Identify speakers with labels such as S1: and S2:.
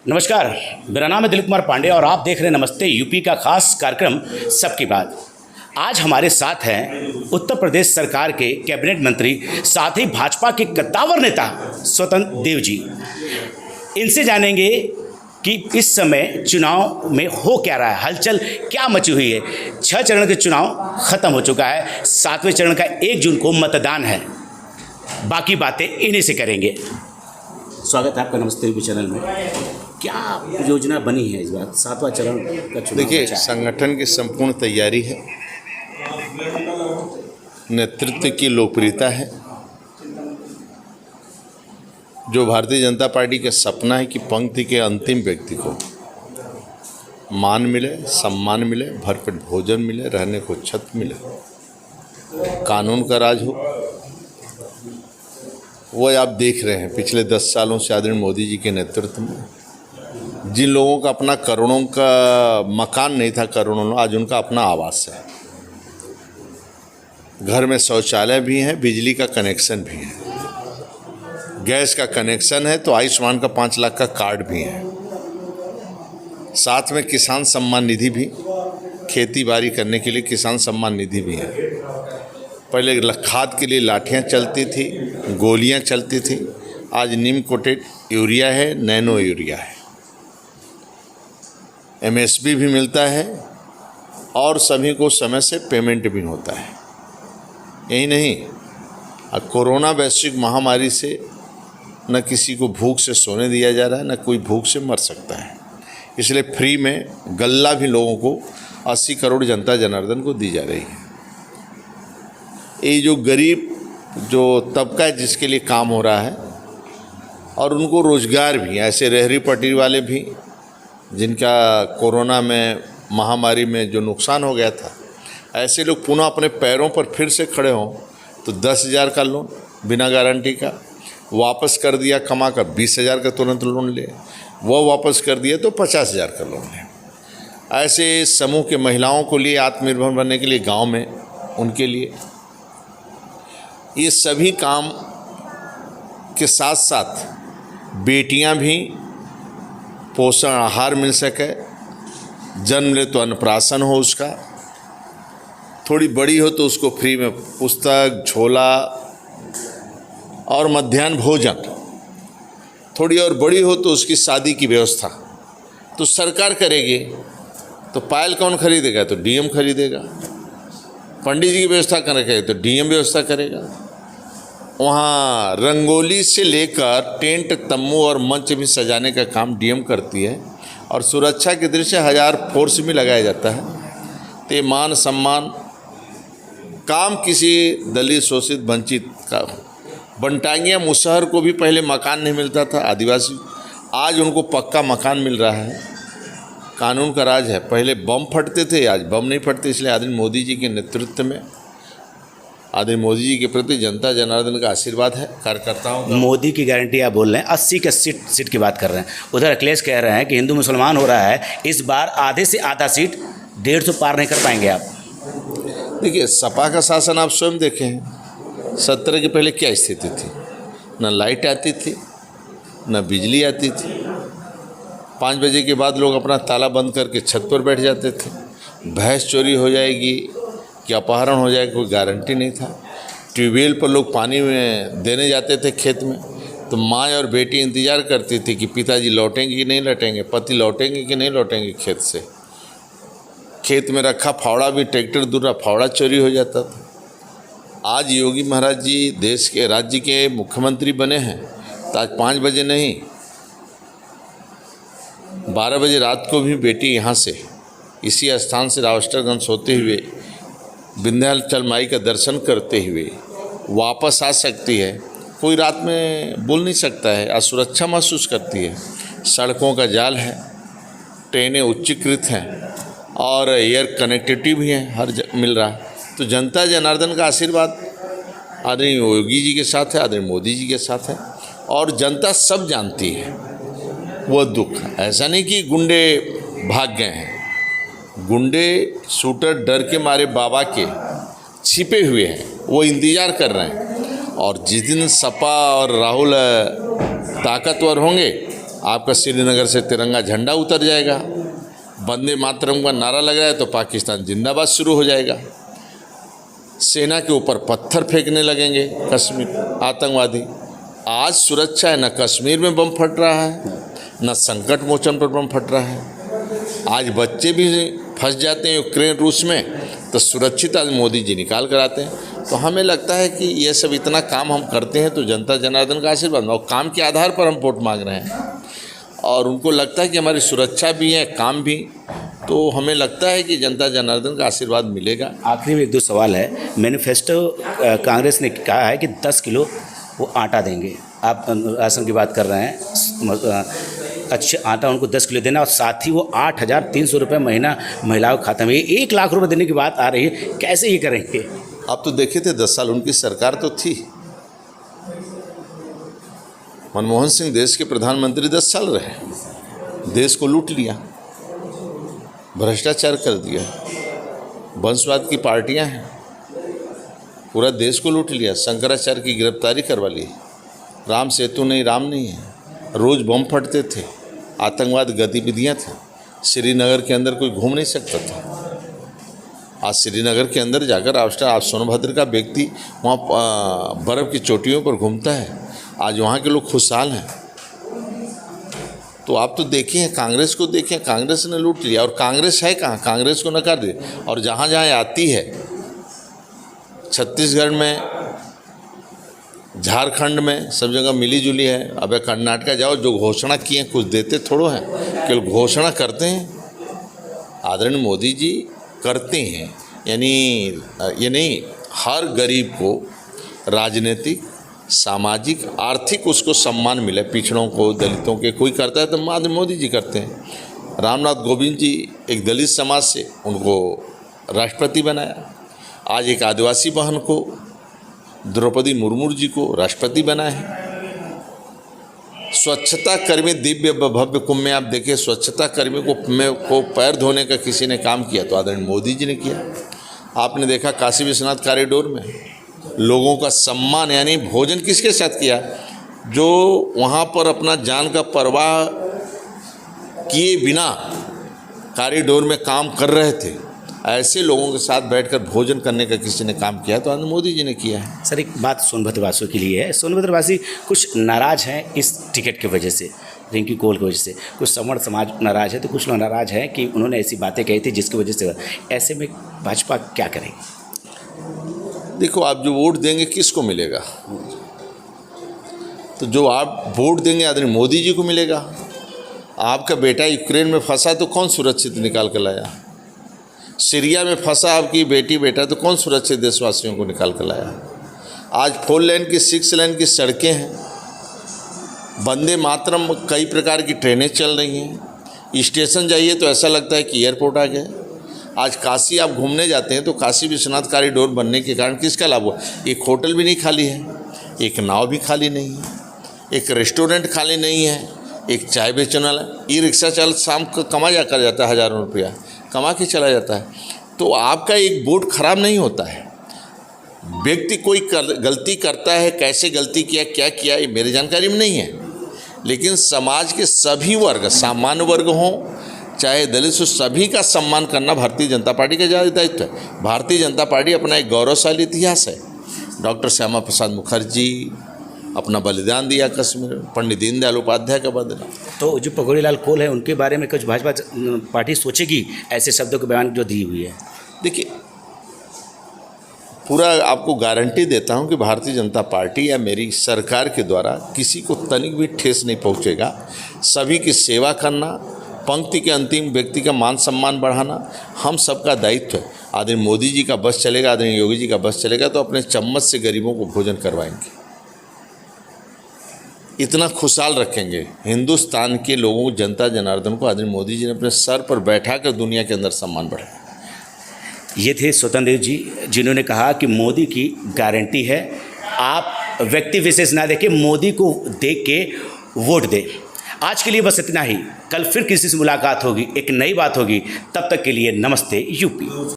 S1: नमस्कार, मेरा नाम है दिलीप कुमार पांडे और आप देख रहे हैं नमस्ते यूपी का खास कार्यक्रम सबकी बात। आज हमारे साथ हैं उत्तर प्रदेश सरकार के कैबिनेट मंत्री, साथ ही भाजपा के कद्दावर नेता स्वतंत्र देव जी। इनसे जानेंगे कि इस समय चुनाव में हो क्या रहा है, हलचल क्या मची हुई है। 6 चरण के चुनाव खत्म हो चुका है, 7वें चरण का 1 जून को मतदान है। बाकी बातें इन्हीं से करेंगे। स्वागत है आपका नमस्ते यूपी चैनल में। क्या योजना बनी है इस बार 7वां चरण का चुनाव?
S2: देखिए, संगठन की संपूर्ण तैयारी है, नेतृत्व की लोकप्रियता है। जो भारतीय जनता पार्टी का सपना है कि पंक्ति के अंतिम व्यक्ति को मान मिले, सम्मान मिले, भरपेट भोजन मिले, रहने को छत मिले, कानून का राज हो, वो आप देख रहे हैं। पिछले 10 सालों से आदरणीय मोदी जी के नेतृत्व में जिन लोगों का अपना करोड़ों का मकान नहीं था, करोड़ों, आज उनका अपना आवास है। घर में शौचालय भी है, बिजली का कनेक्शन भी है, गैस का कनेक्शन है, तो आयुष्मान का 5 लाख का कार्ड भी है। साथ में किसान सम्मान निधि भी, खेती बाड़ी करने के लिए किसान सम्मान निधि भी है। पहले खाद के लिए लाठियाँ चलती थी, गोलियाँ चलती थी, आज नीम कोटेड यूरिया है, नैनो यूरिया है, MSP भी मिलता है और सभी को समय से पेमेंट भी होता है। यही नहीं, कोरोना वैश्विक महामारी से न किसी को भूख से सोने दिया जा रहा है, न कोई भूख से मर सकता है। इसलिए फ्री में गल्ला भी लोगों को 80 करोड़ जनता जनार्दन को दी जा रही है। ये जो गरीब जो तबका है जिसके लिए काम हो रहा है, और उनको रोज़गार भी, ऐसे रेहड़ी पटरी वाले भी जिनका कोरोना में महामारी में जो नुकसान हो गया था, ऐसे लोग पुनः अपने पैरों पर फिर से खड़े हों तो 10,000 का लोन बिना गारंटी का वापस कर दिया, कमा कर 20,000 का तुरंत लोन ले, वो वापस कर दिया तो 50,000 का लोन ले। ऐसे समूह के महिलाओं को लिए आत्मनिर्भर बनने के लिए गांव में उनके लिए ये सभी काम के साथ साथ बेटियां भी पोषण आहार मिल सके, जन्म ले तो अन्नप्राशन हो उसका, थोड़ी बड़ी हो तो उसको फ्री में पुस्तक, झोला और मध्याह्न भोजन, थोड़ी और बड़ी हो तो उसकी शादी की व्यवस्था तो सरकार करेगी। तो पायल कौन खरीदेगा? तो DM खरीदेगा। पंडित जी की व्यवस्था करेगा तो DM व्यवस्था करेगा। वहाँ रंगोली से लेकर टेंट, तम्बू और मंच भी सजाने का काम DM करती है, और सुरक्षा की दृष्टि से 1000 फोर्स भी लगाया जाता है। तो ये मान सम्मान काम किसी दलित, शोषित, वंचित का। बनटांगिया मुसहर को भी पहले मकान नहीं मिलता था, आदिवासी, आज उनको पक्का मकान मिल रहा है। कानून का राज है। पहले बम फटते थे, आज बम नहीं फटते। इसलिए आदरणीय मोदी जी के नेतृत्व में, आदरणीय मोदी जी के प्रति जनता जनार्दन का आशीर्वाद है, कार्यकर्ताओं का।
S1: मोदी की गारंटी आप बोल रहे हैं, 80 के सीट की बात कर रहे हैं। उधर अखिलेश कह रहे हैं कि हिंदू मुसलमान हो रहा है, इस बार आधे से आधा सीट 150 पार नहीं कर पाएंगे आप।
S2: देखिए, सपा का शासन आप स्वयं देखें, 17 के पहले क्या स्थिति थी? न लाइट आती थी, न बिजली आती थी। 5 बजे के बाद लोग अपना ताला बंद करके छत पर बैठ जाते थे। भैंस चोरी हो जाएगी कि अपहरण हो जाएगा, कोई गारंटी नहीं था। ट्यूबवेल पर लोग पानी में देने जाते थे खेत में, तो माँ और बेटी इंतज़ार करती थी कि पिताजी लौटेंगे कि नहीं लौटेंगे, पति लौटेंगे कि नहीं लौटेंगे खेत से। खेत में रखा फावड़ा भी, ट्रैक्टर दूसरा फावड़ा चोरी हो जाता था। आज योगी महाराज जी देश के, राज्य के मुख्यमंत्री बने हैं, तो आज 5 बजे नहीं, 12 बजे रात को भी बेटी यहाँ से, इसी स्थान से राष्ट्रगंज होते हुए विंध्याचल माई का दर्शन करते हुए वापस आ सकती है। कोई रात में बोल नहीं सकता है, असुरक्षा महसूस करती है। सड़कों का जाल है, ट्रेनें उच्चीकृत हैं और एयर कनेक्टिविटी भी है, हर मिल रहा है। तो जनता जनार्दन का आशीर्वाद आदरणीय योगी जी के साथ है, आदरणीय मोदी जी के साथ है, और जनता सब जानती है वो दुख। ऐसा नहीं कि गुंडे भाग गए हैं, गुंडे शूटर डर के मारे बाबा के छिपे हुए हैं, वो इंतज़ार कर रहे हैं। और जिस दिन सपा और राहुल ताकतवर होंगे आपका श्रीनगर से तिरंगा झंडा उतर जाएगा, वंदे मातरम का नारा लग रहा है तो पाकिस्तान जिंदाबाद शुरू हो जाएगा, सेना के ऊपर पत्थर फेंकने लगेंगे कश्मीर आतंकवादी। आज सुरक्षा है, न कश्मीर में बम फट रहा है, न संकट मोचन पर बम फट रहा है। आज बच्चे भी फंस जाते हैं यूक्रेन रूस में तो सुरक्षित आज मोदी जी निकाल कर आते हैं। तो हमें लगता है कि ये सब इतना काम हम करते हैं तो जनता जनार्दन का आशीर्वाद, और काम के आधार पर हम वोट मांग रहे हैं और उनको लगता है कि हमारी सुरक्षा भी है, काम भी, तो हमें लगता है कि जनता जनार्दन का आशीर्वाद मिलेगा।
S1: आखिरी में एक दो सवाल है। मैनिफेस्टो कांग्रेस ने कहा है कि 10 किलो वो आटा देंगे, आप राशन की बात कर रहे हैं, अच्छे आटा उनको 10 किलो देना और साथ ही वो 8,300 रुपये महीना महिलाओं के खाते में 1 लाख रुपए देने की बात आ रही है, कैसे ये करेंगे?
S2: आप तो देखे थे 10 साल उनकी सरकार तो थी, मनमोहन सिंह देश के प्रधानमंत्री 10 साल रहे, देश को लूट लिया, भ्रष्टाचार कर दिया, वंशवाद की पार्टियां हैं, पूरा देश को लूट लिया, शंकराचार्य की गिरफ्तारी करवा ली, राम सेतु नहीं राम नहीं है, रोज़ बम फटते थे, आतंकवाद गतिविधियां थी, श्रीनगर के अंदर कोई घूम नहीं सकता था। आज श्रीनगर के अंदर जाकर आप सोनभद्र का व्यक्ति वहाँ बर्फ़ की चोटियों पर घूमता है, आज वहाँ के लोग खुशहाल हैं। तो आप तो देखे हैं, कांग्रेस को देखें, कांग्रेस ने लूट लिया और कांग्रेस है कहाँ, कांग्रेस को नकार दे। और जहाँ जहाँ आती है, छत्तीसगढ़ में, झारखंड में, सब जगह मिली जुली है। अब कर्नाटक जाओ, जो घोषणा किए कुछ देते थोड़ो हैं, केवल घोषणा करते हैं। आदरणीय मोदी जी करते हैं, यानी ये नहीं, हर गरीब को राजनीतिक, सामाजिक, आर्थिक उसको सम्मान मिले, पिछड़ों को, दलितों के, कोई करता है तो मोदी जी करते हैं। रामनाथ कोविंद जी एक दलित समाज से उनको राष्ट्रपति बनाया, आज एक आदिवासी बहन को, द्रौपदी मुर्मू जी को राष्ट्रपति बनाए हैं। स्वच्छता कर्मी दिव्य भव्य कुंभ में आप देखिए, स्वच्छता कर्मी को पैर धोने का किसी ने काम किया तो आदरणीय मोदी जी ने किया। आपने देखा काशी विश्वनाथ कॉरिडोर में लोगों का सम्मान, यानी भोजन किसके साथ किया, जो वहाँ पर अपना जान का परवाह किए बिना कॉरिडोर में काम कर रहे थे, ऐसे लोगों के साथ बैठकर भोजन करने का किसी ने काम किया तो मोदी जी ने किया है।
S1: सर, एक बात सोनभद्रवासियों के लिए है, सोनभद्रवासी कुछ नाराज़ हैं इस टिकट की वजह से, रिंकी कोल की वजह से, कुछ सवर्ण समाज नाराज़ है तो कुछ लोग नाराज़ हैं कि उन्होंने ऐसी बातें कही थी जिसकी वजह से। ऐसे में भाजपा क्या करेगी?
S2: देखो, आप जो वोट देंगे किसको मिलेगा, तो जो आप वोट देंगे आदरणीय मोदी जी को मिलेगा। आपका बेटा यूक्रेन में फंसा तो कौन सुरक्षित निकाल कर लाया, सीरिया में फंसा आपकी बेटी बेटा तो कौन सुरक्षित देशवासियों को निकाल कर लाया। आज 4 लेन की 6 लेन की सड़कें हैं, वंदे मातरम कई प्रकार की ट्रेनें चल रही हैं, स्टेशन जाइए तो ऐसा लगता है कि एयरपोर्ट आ गया। आज काशी आप घूमने जाते हैं तो काशी विश्वनाथ कॉरिडोर बनने के कारण किसका लाभ हुआ, एक होटल भी नहीं खाली है, एक नाव भी खाली नहीं है, एक रेस्टोरेंट खाली नहीं है, एक चाय बेचने वाला, ई रिक्शा चालक शाम को कमा जाकर जाता है, हज़ारों रुपया कमा के चला जाता है। तो आपका एक वोट खराब नहीं होता है। व्यक्ति कोई गलती करता है, कैसे गलती किया, क्या किया, ये मेरी जानकारी में नहीं है, लेकिन समाज के सभी वर्ग, सामान्य वर्ग हों चाहे दलित हो, सभी का सम्मान करना भारतीय जनता पार्टी का दायित्व है। भारतीय जनता पार्टी अपना एक गौरवशाली इतिहास है। डॉक्टर श्यामा प्रसाद मुखर्जी अपना बलिदान दिया कश्मीर, पंडित दीनदयाल उपाध्याय का बलिदान।
S1: तो जो पगड़ी लाल कोल है उनके बारे में कुछ भाजपा पार्टी सोचेगी ऐसे शब्दों के बयान जो दी हुई है?
S2: देखिए, पूरा आपको गारंटी देता हूं कि भारतीय जनता पार्टी या मेरी सरकार के द्वारा किसी को तनिक भी ठेस नहीं पहुंचेगा। सभी की सेवा करना, पंक्ति के अंतिम व्यक्ति का मान सम्मान बढ़ाना हम सबका दायित्व है। आदरणीय मोदी जी का बस चलेगा, आदरणीय योगी जी का बस चलेगा तो अपने चम्मच से गरीबों को भोजन करवाएंगे, इतना खुशहाल रखेंगे हिंदुस्तान के लोगों, जनता जनार्दन को आदरणीय मोदी जी ने अपने सर पर बैठा कर दुनिया के अंदर सम्मान बढ़ाया।
S1: ये थे स्वतंत्र देव जी, जिन्होंने कहा कि मोदी की गारंटी है, आप व्यक्ति विशेष ना देखें, मोदी को देख के वोट दें। आज के लिए बस इतना ही, कल फिर किसी से मुलाकात होगी, एक नई बात होगी, तब तक के लिए नमस्ते यूपी।